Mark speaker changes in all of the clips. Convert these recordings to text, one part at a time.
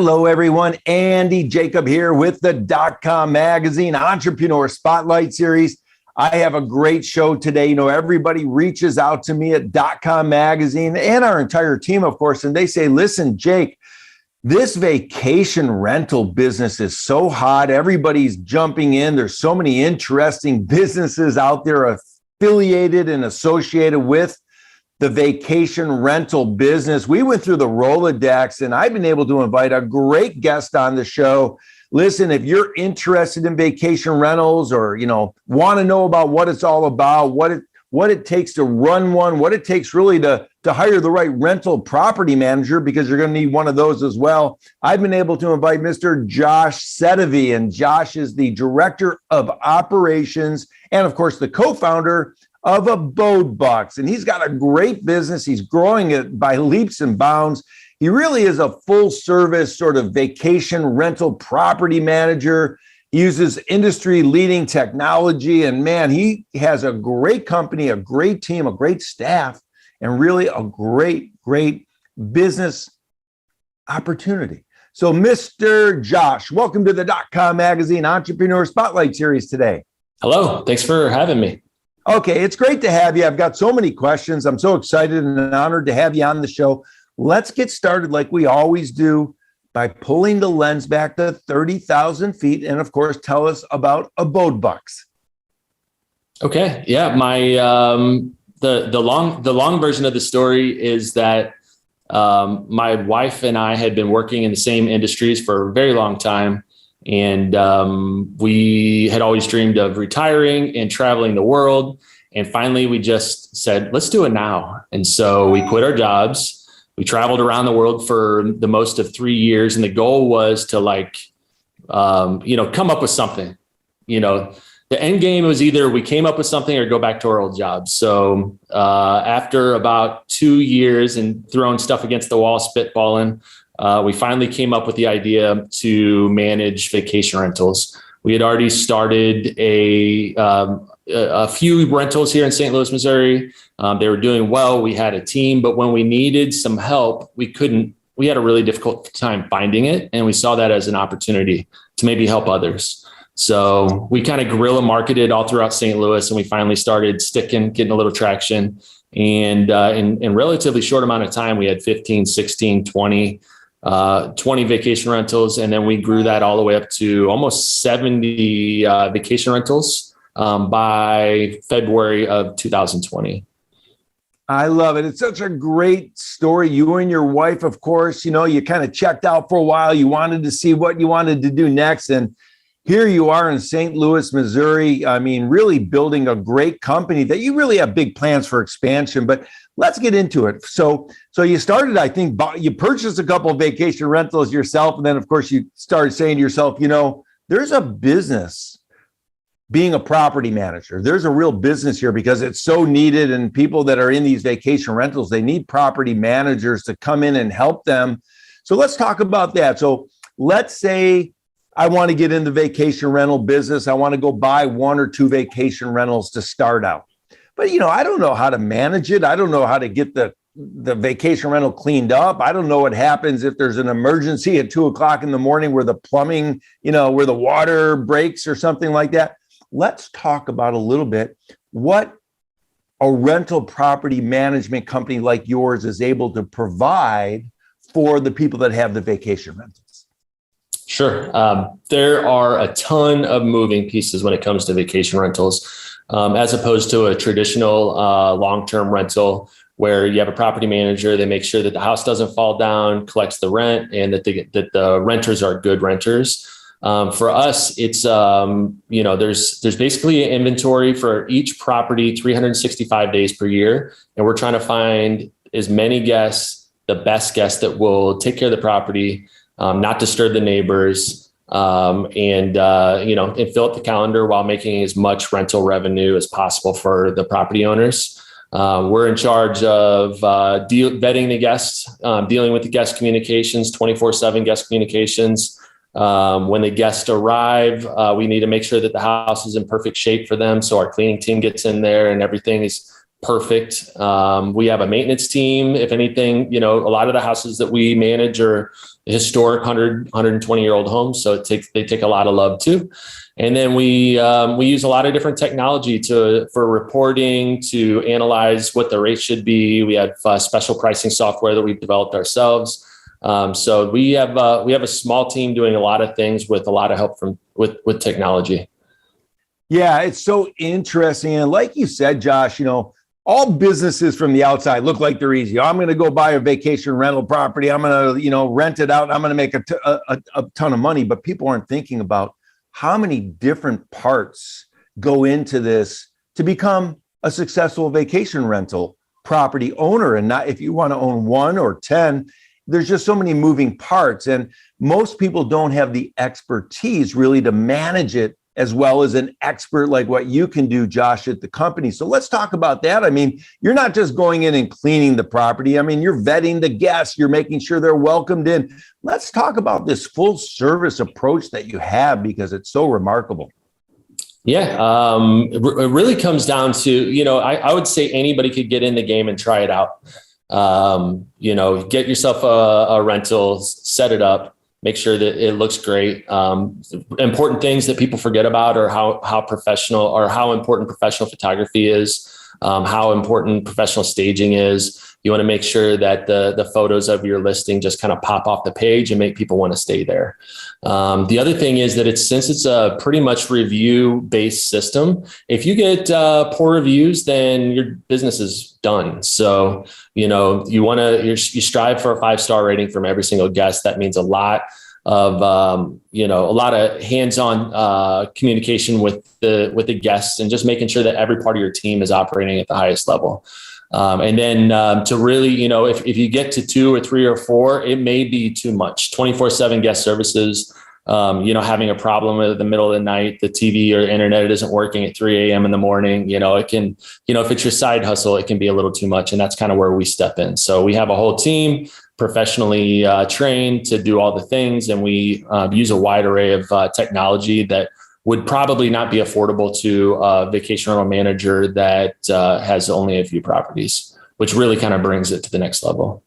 Speaker 1: Hello, everyone. Andy Jacob here with the DotCom Magazine Entrepreneur Spotlight Series. I have a great show today. You know, everybody reaches out to me at DotCom Magazine and our entire team, of course, and they say, listen, Jake, this vacation rental business is so hot. Everybody's jumping in. There's so many interesting businesses out there affiliated and associated with the vacation rental business. We went through the Rolodex, and I've been able to invite a great guest on the show. Listen, if you're interested in vacation rentals or, want to know about what it's all about, what it takes to run one, what it takes really to hire the right rental property manager, because you're going to need one of those as well. I've been able to invite Mr. Josh Sedivy, and Josh is the Director of Operations and, of course, the co-founder of ABODEbucks. And he's got a great business. He's growing it by leaps and bounds. He really is a full service sort of vacation rental property manager. He uses industry leading technology, and man, he has a great company, a great team, a great staff, and really a great business opportunity. So Mr. Josh, welcome to the .com Magazine Entrepreneur Spotlight Series today.
Speaker 2: Hello, thanks for having me.
Speaker 1: Okay, it's great to have you. I've got so many questions. I'm so excited and honored to have you on the show. Let's get started like we always do by pulling the lens back to 30,000 feet and, of course, tell us about ABODEbucks.
Speaker 2: Okay, yeah, my the long version of the story is that my wife and I had been working in the same industries for a very long time. And we had always dreamed of retiring and traveling the world. And finally, we just said, let's do it now. And so we quit our jobs. We traveled around the world for the most of 3 years. And the goal was to come up with something. The end game was either we came up with something or go back to our old jobs. So after about 2 years and throwing stuff against the wall, spitballing, we finally came up with the idea to manage vacation rentals. We had already started a few rentals here in St. Louis, Missouri. They were doing well. We had a team, but when we needed some help, we had a really difficult time finding it. And we saw that as an opportunity to maybe help others. So we kind of guerrilla marketed all throughout St. Louis, and we finally started getting a little traction. And in relatively short amount of time, we had 15, 16, 20 vacation rentals. And then we grew that all the way up to almost 70 vacation rentals by February of 2020.
Speaker 1: I love it. It's such a great story. You and your wife, of course, you kind of checked out for a while. You wanted to see what you wanted to do next. And here you are in St. Louis, Missouri. I mean, really building a great company that you really have big plans for expansion, but let's get into it. So you started, I think, you purchased a couple of vacation rentals yourself. And then, of course, you started saying to yourself, there's a business being a property manager. There's a real business here because it's so needed. And people that are in these vacation rentals, they need property managers to come in and help them. So let's talk about that. So let's say I want to get in the vacation rental business. I want to go buy 1 or 2 vacation rentals to start out. But, I don't know how to manage it. I don't know how to get the vacation rental cleaned up. I don't know what happens if there's an emergency at 2:00 in the morning where the plumbing, where the water breaks or something like that. Let's talk about a little bit what a rental property management company like yours is able to provide for the people that have the vacation rentals.
Speaker 2: Sure. There are a ton of moving pieces when it comes to vacation rentals, as opposed to a traditional long-term rental where you have a property manager. They make sure that the house doesn't fall down, collects the rent, and that the renters are good renters. For us, it's, there's basically an inventory for each property 365 days per year. And we're trying to find as many guests, the best guests that will take care of the property, not disturb the neighbors, and fill up the calendar while making as much rental revenue as possible for the property owners. We're in charge of vetting the guests, dealing with the guest communications, 24/7 guest communications. When the guests arrive, we need to make sure that the house is in perfect shape for them. So our cleaning team gets in there and everything is perfect. We have a maintenance team. If anything, a lot of the houses that we manage are historic 120-year-old homes. So they take a lot of love too. And then we use a lot of different technology for reporting, to analyze what the rate should be. We have special pricing software that we've developed ourselves. So we have a small team doing a lot of things with a lot of help with technology.
Speaker 1: Yeah, it's so interesting. And like you said, Josh, all businesses from the outside look like they're easy. I'm going to go buy a vacation rental property. I'm going to, rent it out. And I'm going to make a ton of money. But people aren't thinking about how many different parts go into this to become a successful vacation rental property owner. And not if you want to own 1 or 10, there's just so many moving parts. And most people don't have the expertise really to manage it as well as an expert like what you can do, Josh, at the company. So let's talk about that. I mean, you're not just going in and cleaning the property. I mean, you're vetting the guests. You're making sure they're welcomed in. Let's talk about this full service approach that you have, because it's so remarkable.
Speaker 2: Yeah, it really comes down to, I would say anybody could get in the game and try it out. Get yourself a rental, set it up, make sure that it looks great. Important things that people forget about are how professional, or how important professional photography is, how important professional staging is. You want to make sure that the photos of your listing just kind of pop off the page and make people want to stay there. The other thing is that since it's a pretty much review-based system, if you get poor reviews, then your business is done. So, you strive for a 5-star rating from every single guest. That means a lot of, a lot of hands-on communication with the guests, and just making sure that every part of your team is operating at the highest level. And then to really, if you get to 2 or 3 or 4, it may be too much. 24/7 guest services, having a problem in the middle of the night, the TV or internet isn't working at 3 a.m. in the morning, it can, if it's your side hustle, it can be a little too much. And that's kind of where we step in. So we have a whole team professionally trained to do all the things. And we use a wide array of technology that would probably not be affordable to a vacation rental manager that has only a few properties, which really kind of brings it to the next level.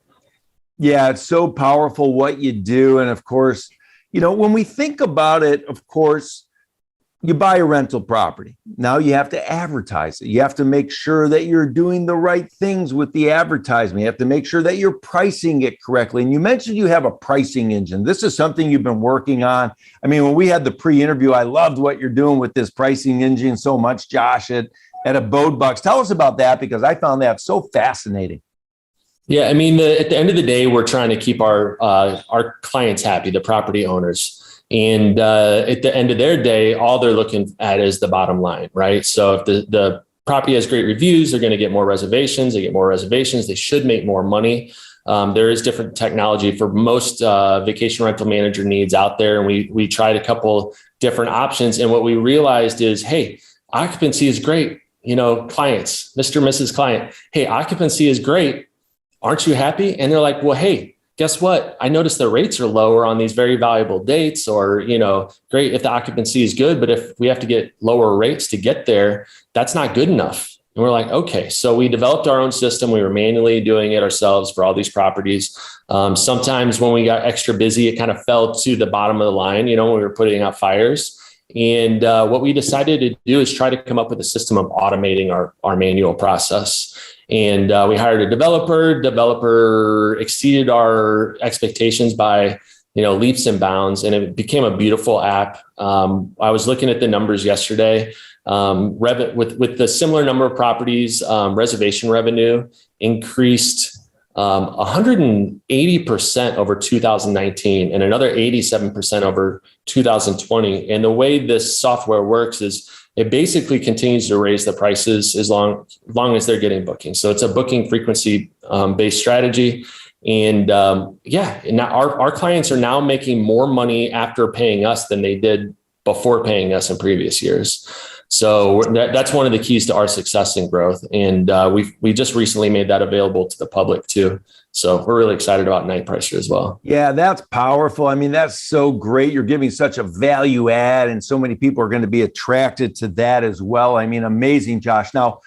Speaker 1: Yeah, it's so powerful what you do. And of course, when we think about it, of course, you buy a rental property. Now you have to advertise it. You have to make sure that you're doing the right things with the advertisement. You have to make sure that you're pricing it correctly. And you mentioned you have a pricing engine. This is something you've been working on. I mean, when we had the pre-interview, I loved what you're doing with this pricing engine so much, Josh, at ABODEbucks. Tell us about that, because I found that so fascinating.
Speaker 2: Yeah, I mean, at the end of the day, we're trying to keep our clients happy, the property owners. And at the end of their day, all they're looking at is the bottom line, right? So if the property has great reviews, they're going to get more reservations. They get more reservations. They should make more money. There is different technology for most vacation rental manager needs out there. And we tried a couple different options. And what we realized is, hey, occupancy is great. Clients, Mr. and Mrs. Client, hey, occupancy is great. Aren't you happy? And they're like, well, hey, guess what? I noticed the rates are lower on these very valuable dates, or, great if the occupancy is good, but if we have to get lower rates to get there, that's not good enough. And we're like, okay, so we developed our own system. We were manually doing it ourselves for all these properties. Sometimes when we got extra busy, it kind of fell to the bottom of the line, when we were putting out fires. And what we decided to do is try to come up with a system of automating our manual process. And we hired a developer exceeded our expectations by, leaps and bounds, and it became a beautiful app. I was looking at the numbers yesterday. With the similar number of properties, reservation revenue increased 180% over 2019 and another 87% over 2020. And the way this software works is it basically continues to raise the prices as long as they're getting bookings. So it's a booking frequency based strategy. And now our clients are now making more money after paying us than they did before paying us in previous years. So that's one of the keys to our success and growth. And we just recently made that available to the public too. So we're really excited about Night Pricer as well.
Speaker 1: Yeah, that's powerful. I mean, that's so great. You're giving such a value add, and so many people are going to be attracted to that as well. I mean, amazing, Josh. Now,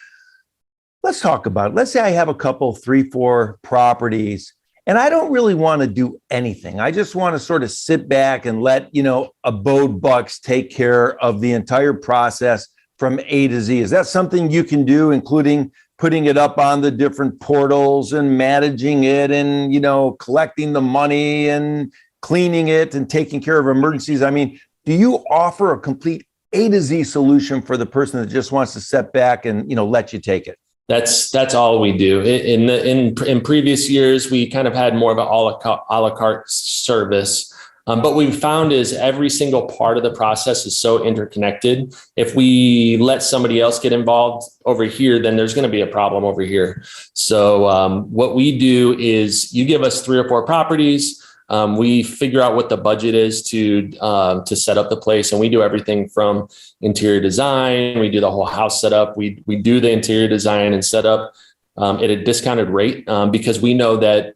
Speaker 1: let's talk about it. Let's say I have a couple, 3, 4 properties, and I don't really want to do anything. I just want to sort of sit back and let, ABODEbucks take care of the entire process from A to Z. Is that something you can do, including putting it up on the different portals and managing it and, collecting the money and cleaning it and taking care of emergencies? I mean, do you offer a complete A to Z solution for the person that just wants to sit back and, let you take it?
Speaker 2: That's all we do. In previous years, we kind of had more of an a la carte service. But what we found is every single part of the process is so interconnected. If we let somebody else get involved over here, then there's going to be a problem over here. So what we do is you give us 3 or 4 properties. We figure out what the budget is to set up the place, and we do everything from interior design. We do the whole house setup. We do the interior design and setup at a discounted rate because we know that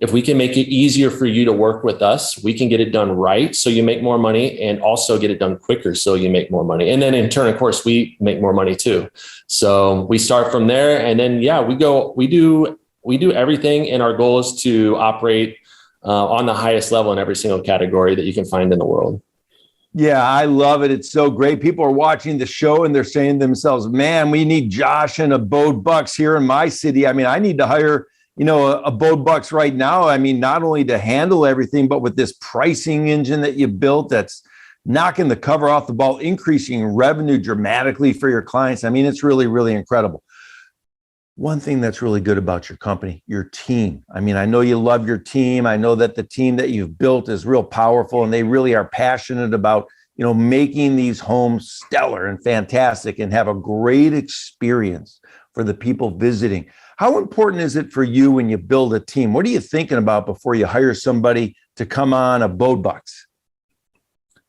Speaker 2: if we can make it easier for you to work with us, we can get it done right, so you make more money, and also get it done quicker, so you make more money. And then in turn, of course, we make more money too. So we start from there, and then we do everything, and our goal is to operate on the highest level in every single category that you can find in the world.
Speaker 1: Yeah, I love it. It's so great. People are watching the show and they're saying to themselves, man, we need Josh and ABODEbucks here in my city. I mean, I need to hire, ABODEbucks right now. I mean, not only to handle everything, but with this pricing engine that you built that's knocking the cover off the ball, increasing revenue dramatically for your clients. I mean, it's really, really incredible. One thing that's really good about your company, your team. I mean, I know you love your team. I know that the team that you've built is real powerful, and they really are passionate about, making these homes stellar and fantastic and have a great experience for the people visiting. How important is it for you when you build a team? What are you thinking about before you hire somebody to come on ABODEbucks?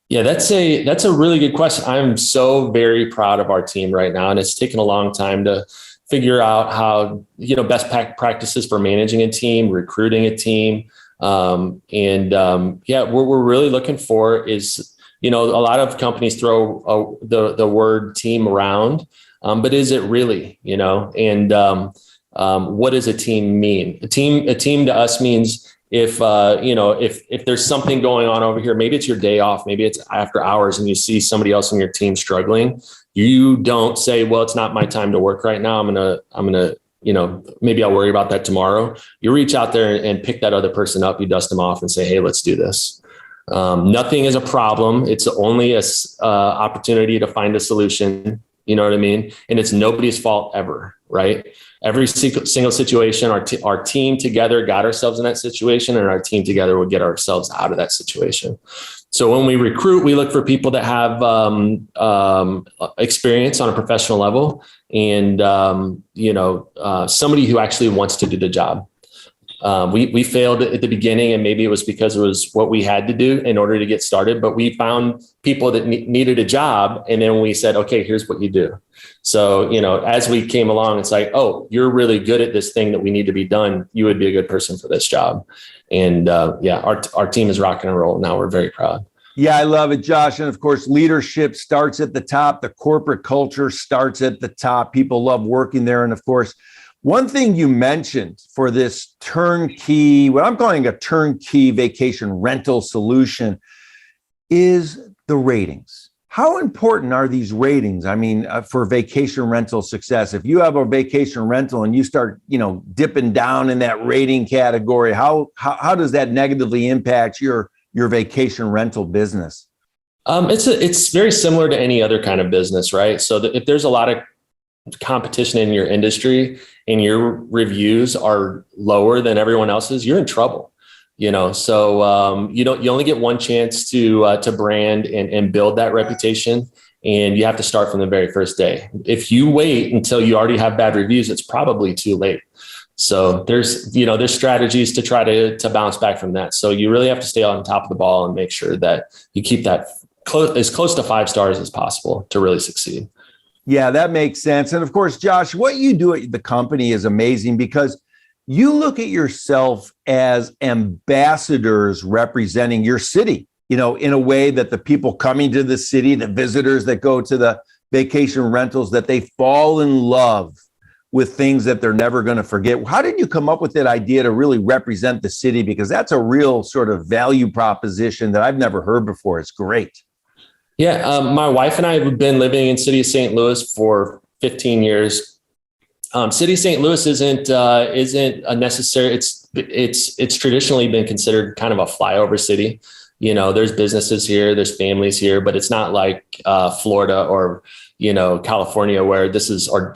Speaker 2: Yeah, that's a really good question. I'm so very proud of our team right now, and it's taken a long time to figure out how, best practices for managing a team, recruiting a team. What we're really looking for is, a lot of companies throw the word team around, but is it really, what does a team mean? A team to us means if there's something going on over here, maybe it's your day off, maybe it's after hours, and you see somebody else on your team struggling, you don't say, well, it's not my time to work right now. I'm gonna, maybe I'll worry about that tomorrow. You reach out there and pick that other person up. You dust them off and say, hey, let's do this. Nothing is a problem. It's only a opportunity to find a solution. You know what I mean? And it's nobody's fault ever, right? Every single situation, our team together got ourselves in that situation, and our team together will get ourselves out of that situation. So when we recruit, we look for people that have experience on a professional level, and somebody who actually wants to do the job. We failed at the beginning, and maybe it was because it was what we had to do in order to get started. But we found people that needed a job, and then we said, "Okay, here's what you do." So as we came along, it's like, "Oh, you're really good at this thing that we need to be done. You would be a good person for this job." And our team is rocking and rolling now. We're very proud.
Speaker 1: Yeah, I love it, Josh. And of course, leadership starts at the top. The corporate culture starts at the top. People love working there, and of course, one thing you mentioned for this turnkey, what I'm calling a turnkey vacation rental solution, is the ratings. How important are these ratings? I mean, for vacation rental success, if you have a vacation rental and you start, dipping down in that rating category, how does that negatively impact your vacation rental business?
Speaker 2: It's very similar to any other kind of business, right? So if there's a lot of competition in your industry and your reviews are lower than everyone else's, you're in trouble. So you only get one chance to brand and build that reputation, and you have to start from the very first day. If you wait until you already have bad reviews, it's probably too late. So there's strategies to try to bounce back from that. So you really have to stay on top of the ball and make sure that you keep that as close to 5 stars as possible to really succeed.
Speaker 1: Yeah, that makes sense. And of course, Josh, what you do at the company is amazing because you look at yourself as ambassadors representing your city, in a way that the people coming to the city, the visitors that go to the vacation rentals, that they fall in love with things that they're never going to forget. How did you come up with that idea to really represent the city? Because that's a real sort of value proposition that I've never heard before. It's great.
Speaker 2: Yeah, my wife and I have been living in city of St. Louis for 15 years. City of St. Louis isn't a necessary. It's traditionally been considered kind of a flyover city. You know, there's businesses here, there's families here, but it's not like Florida or, you know, California or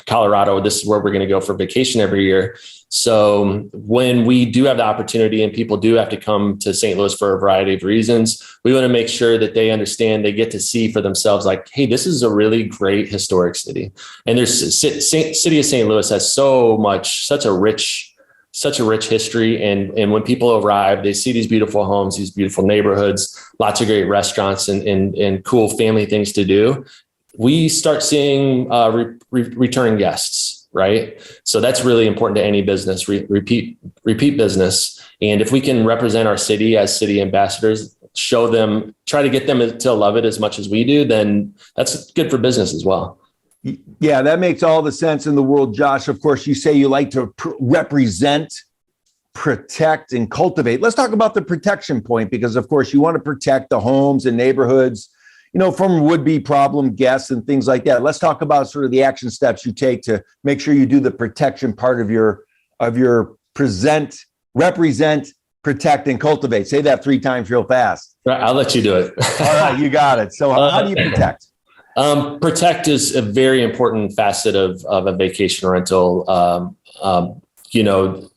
Speaker 2: Colorado. This is where we're going to go for vacation every year. So when we do have the opportunity and people do have to come to St. Louis for a variety of reasons, we want to make sure that they understand, they get to see for themselves, like, hey, this is a really great historic city. And city of St. Louis has such a rich history. And when people arrive, they see these beautiful homes, these beautiful neighborhoods, lots of great restaurants and cool family things to do. We start seeing returning guests. Right. So that's really important to any business, repeat business. And if we can represent our city as city ambassadors, show them, try to get them to love it as much as we do, then that's good for business as well.
Speaker 1: Yeah, that makes all the sense in the world, Josh. Of course, you say you like to represent, protect, and cultivate. Let's talk about the protection point, because, of course, you want to protect the homes and neighborhoods, you know, from would-be problem guests and things like that. Let's talk about sort of the action steps you take to make sure you do the protection part of your represent, protect, and cultivate. Say that 3 times real fast.
Speaker 2: Right, I'll let you do it.
Speaker 1: All right, you got it. So how do you protect?
Speaker 2: Protect is a very important facet of a vacation rental. You know,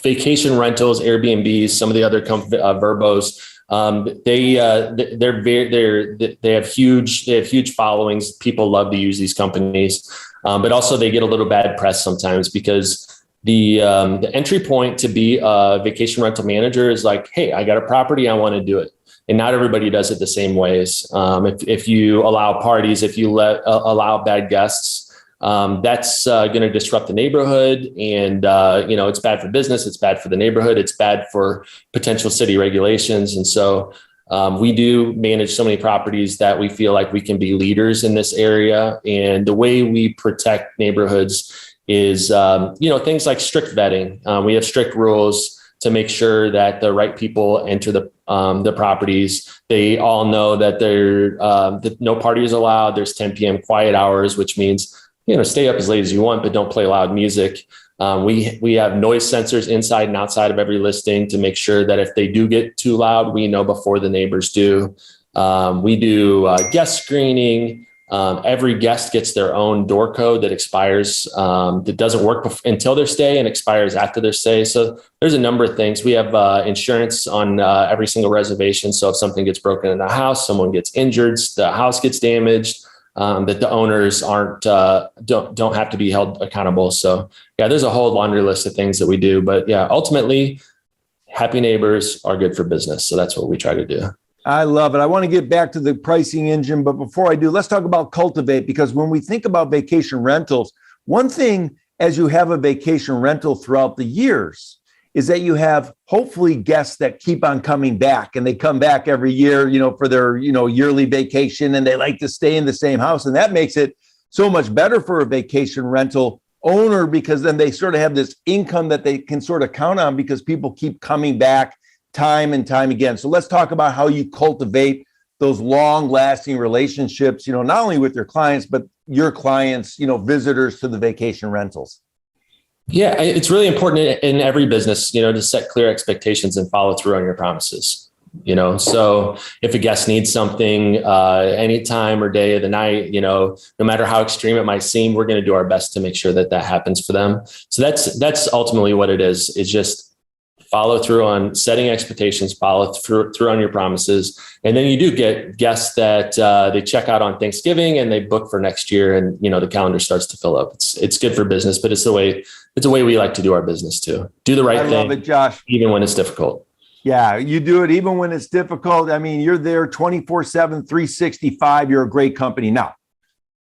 Speaker 2: vacation rentals, Airbnbs, some of the other Verbos. They have huge followings. People love to use these companies, but also they get a little bad press sometimes because the entry point to be a vacation rental manager is like, hey, I got a property, I want to do it. And not everybody does it the same ways. If you allow parties, if you allow bad guests, that's going to disrupt the neighborhood, and you know, it's bad for business, it's bad for the neighborhood, it's bad for potential city regulations. And so we do manage so many properties that we feel like we can be leaders in this area. And the way we protect neighborhoods is you know, things like strict vetting. We have strict rules to make sure that the right people enter the properties. They all know that that no party is allowed. There's 10 p.m. quiet hours, which means, you know, stay up as late as you want, but don't play loud music. We have noise sensors inside and outside of every listing to make sure that if they do get too loud, we know before the neighbors do. We do guest screening. Every guest gets their own door code that expires, that doesn't work until their stay and expires after their stay. So there's a number of things. We have insurance on every single reservation. So if something gets broken in the house, someone gets injured, the house gets damaged, that the owners don't have to be held accountable. So yeah, there's a whole laundry list of things that we do. But yeah, ultimately, happy neighbors are good for business. So that's what we try to do.
Speaker 1: I love it. I want to get back to the pricing engine, but before I do, let's talk about Cultivate, because when we think about vacation rentals, one thing as you have a vacation rental throughout the years is that you have hopefully guests that keep on coming back, and they come back every year, you know, for their, you know, yearly vacation, and they like to stay in the same house. And that makes it so much better for a vacation rental owner, because then they sort of have this income that they can sort of count on because people keep coming back time and time again. So let's talk about how you cultivate those long lasting relationships, you know, not only with your clients, but your clients, you know, visitors to the vacation rentals.
Speaker 2: Yeah, it's really important in every business, you know, to set clear expectations and follow through on your promises. You know, so if a guest needs something any time or day of the night, you know, no matter how extreme it might seem, we're going to do our best to make sure that that happens for them. So that's ultimately what it is just follow through on setting expectations, follow through on your promises. And then you do get guests that they check out on Thanksgiving and they book for next year, and, you know, the calendar starts to fill up. It's good for business, but it's the way we like to do our business too. Do the right thing. I love it, Josh. Even when it's difficult.
Speaker 1: Yeah, you do it even when it's difficult. I mean, you're there 24/7, 365. You're a great company. Now,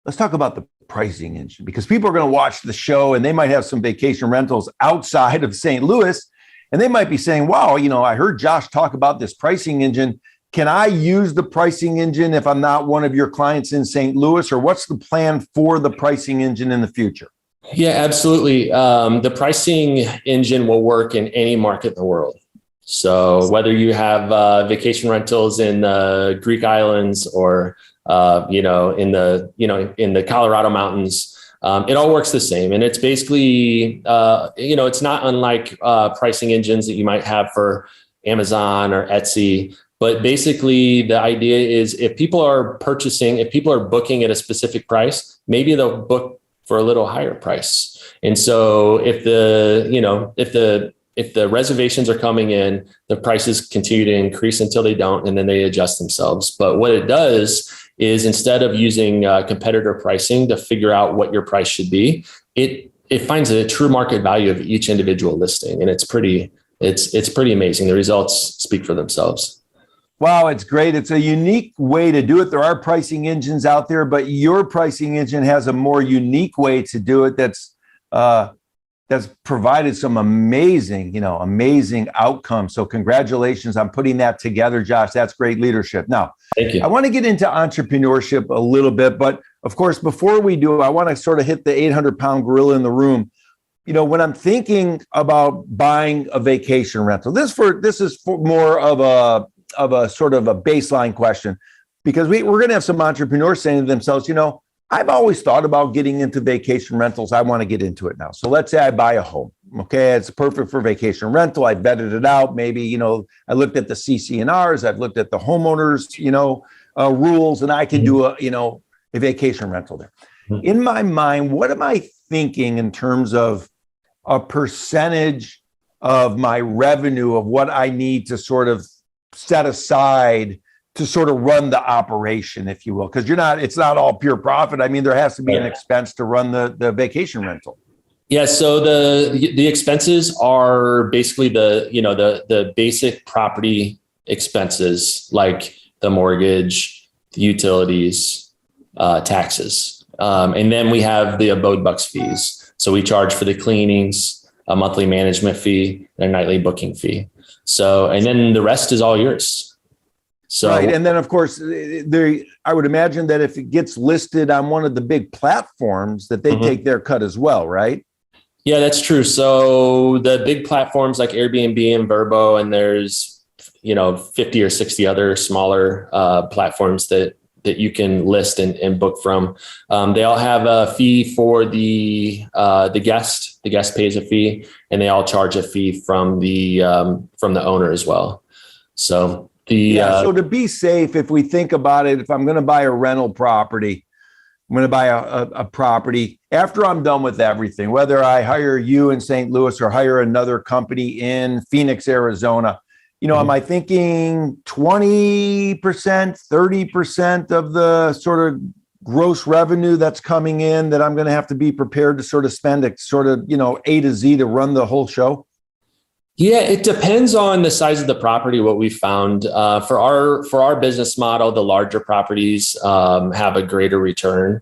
Speaker 1: let's talk about the pricing engine, because people are going to watch the show and they might have some vacation rentals outside of St. Louis. And they might be saying, wow, you know, I heard Josh talk about this pricing engine. Can I use the pricing engine if I'm not one of your clients in St. Louis? Or what's the plan for the pricing engine in the future?
Speaker 2: Yeah, absolutely. The pricing engine will work in any market in the world. So whether you have vacation rentals in the Greek islands or in the Colorado mountains, it all works the same. And it's basically it's not unlike pricing engines that you might have for Amazon or Etsy. But basically, the idea is if people are booking at a specific price, maybe they'll book for a little higher price. And so if the reservations are coming in, the prices continue to increase until they don't, and then they adjust themselves. But what it does is instead of using competitor pricing to figure out what your price should be, it finds a true market value of each individual listing. And it's pretty amazing. The results speak for themselves.
Speaker 1: Wow, it's great. It's a unique way to do it. There are pricing engines out there, but your pricing engine has a more unique way to do it that's provided some amazing outcomes. So congratulations on putting that together, Josh. That's great leadership. Now,
Speaker 2: thank you.
Speaker 1: I want to get into entrepreneurship a little bit, but of course, before we do, I want to sort of hit the 800-pound gorilla in the room. When I'm thinking about buying a vacation rental, this is more of a sort of a baseline question, because we're going to have some entrepreneurs saying to themselves, I've always thought about getting into vacation rentals. I want to get into it now. So let's say I buy a home. Okay, it's perfect for vacation rental. I vetted it out. Maybe, I looked at the CC&Rs. I've looked at the homeowners, rules, and I can do a vacation rental there. In my mind, what am I thinking in terms of a percentage of my revenue of what I need to sort of set aside to sort of run the operation, if you will? Because it's not all pure profit. I mean, there has to be an expense to run the vacation rental.
Speaker 2: Yeah. So the expenses are basically the basic property expenses, like the mortgage, the utilities, taxes. And then we have the ABODEbucks fees. So we charge for the cleanings, a monthly management fee, and a nightly booking fee. So, and then the rest is all yours. So,
Speaker 1: right. And then, of course, I would imagine that if it gets listed on one of the big platforms, that they take their cut as well, right?
Speaker 2: Yeah, that's true. So the big platforms like Airbnb and Vrbo, and there's 50 or 60 other smaller platforms that you can list and book from. They all have a fee for the guest. The guest pays a fee, and they all charge a fee from the owner as well. So so to be safe, if we think about it, if I'm going to buy a rental property, I'm going to buy a property after I'm done with everything, whether I hire you in St. Louis or hire another company in Phoenix, Arizona. Am I thinking 20%, 30% of the sort of gross revenue that's coming in that I'm going to have to be prepared to sort of spend A to Z to run the whole show? Yeah, it depends on the size of the property. What we found for our business model, the larger properties have a greater return.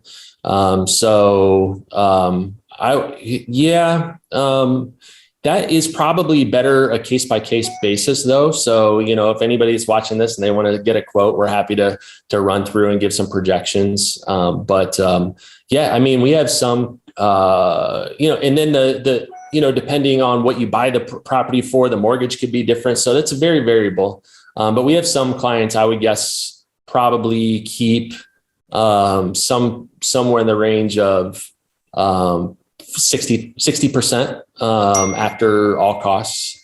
Speaker 2: That is probably better a case by case basis, though. So if anybody's watching this and they want to get a quote, we're happy to run through and give some projections. I mean, we have some and then the depending on what you buy the property for, the mortgage could be different. So that's very variable. But we have some clients, I would guess, probably keep somewhere in the range of 60% after all costs.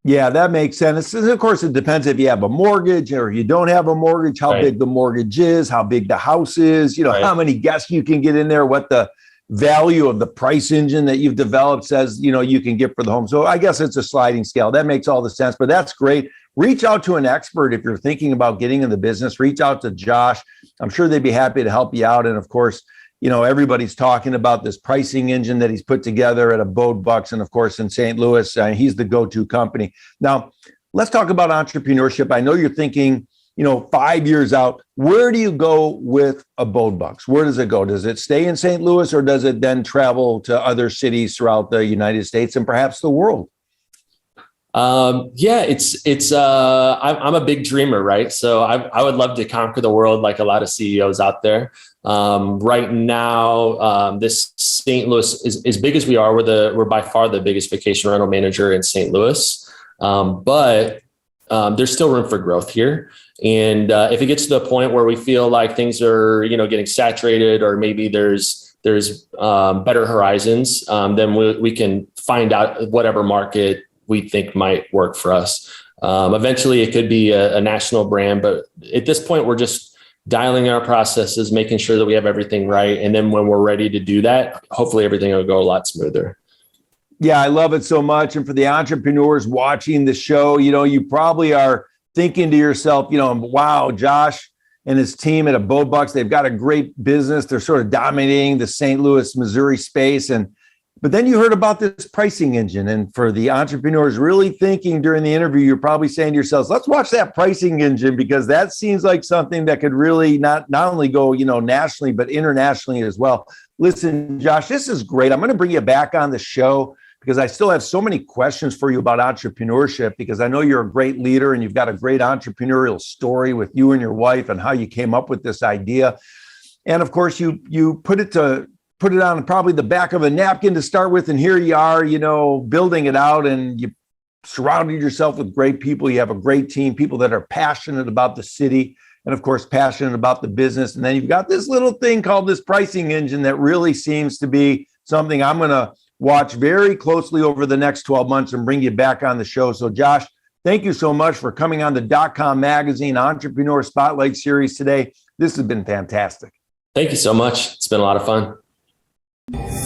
Speaker 1: Yeah, that makes sense. Of course, it depends if you have a mortgage or you don't have a mortgage, how big the mortgage is, how big the house is, how many guests you can get in there, what the value of the price engine that you've developed says, you can get for the home. So I guess it's a sliding scale. That makes all the sense, but that's great. Reach out to an expert if you're thinking about getting in the business. Reach out to Josh. I'm sure they'd be happy to help you out. And of course, everybody's talking about this pricing engine that he's put together at ABODEbucks, and of course in St. Louis, he's the go-to company. Now, let's talk about entrepreneurship. I know you're thinking, 5 years out. Where do you go with ABODEbucks? Where does it go? Does it stay in St. Louis, or does it then travel to other cities throughout the United States and perhaps the world?
Speaker 2: Yeah, I'm a big dreamer, right? So I would love to conquer the world like a lot of CEOs out there. Right now, this St. Louis is as big as we are. We're by far the biggest vacation rental manager in St. Louis. But there's still room for growth here. And if it gets to the point where we feel like things are, getting saturated, or maybe there's better horizons, then we can find out whatever market we think might work for us. Eventually it could be a national brand, but at this point we're just dialing our processes, making sure that we have everything right. And then when we're ready to do that, hopefully everything will go a lot smoother.
Speaker 1: Yeah, I love it so much. And for the entrepreneurs watching the show, you probably are thinking to yourself, wow, Josh and his team at ABODEbucks, they've got a great business. They're sort of dominating the St. Louis, Missouri space. But then you heard about this pricing engine. And for the entrepreneurs really thinking during the interview, you're probably saying to yourselves, let's watch that pricing engine, because that seems like something that could really not only go, nationally, but internationally as well. Listen, Josh, this is great. I'm going to bring you back on the show because I still have so many questions for you about entrepreneurship, because I know you're a great leader and you've got a great entrepreneurial story with you and your wife and how you came up with this idea. And of course, you put it on probably the back of a napkin to start with. And here you are, building it out, and you surrounded yourself with great people. You have a great team, people that are passionate about the city and of course, passionate about the business. And then you've got this little thing called this pricing engine that really seems to be something I'm going to watch very closely over the next 12 months and bring you back on the show. So Josh, thank you so much for coming on the .com Magazine Entrepreneur Spotlight Series today. This has been fantastic.
Speaker 2: Thank you so much. It's been a lot of fun.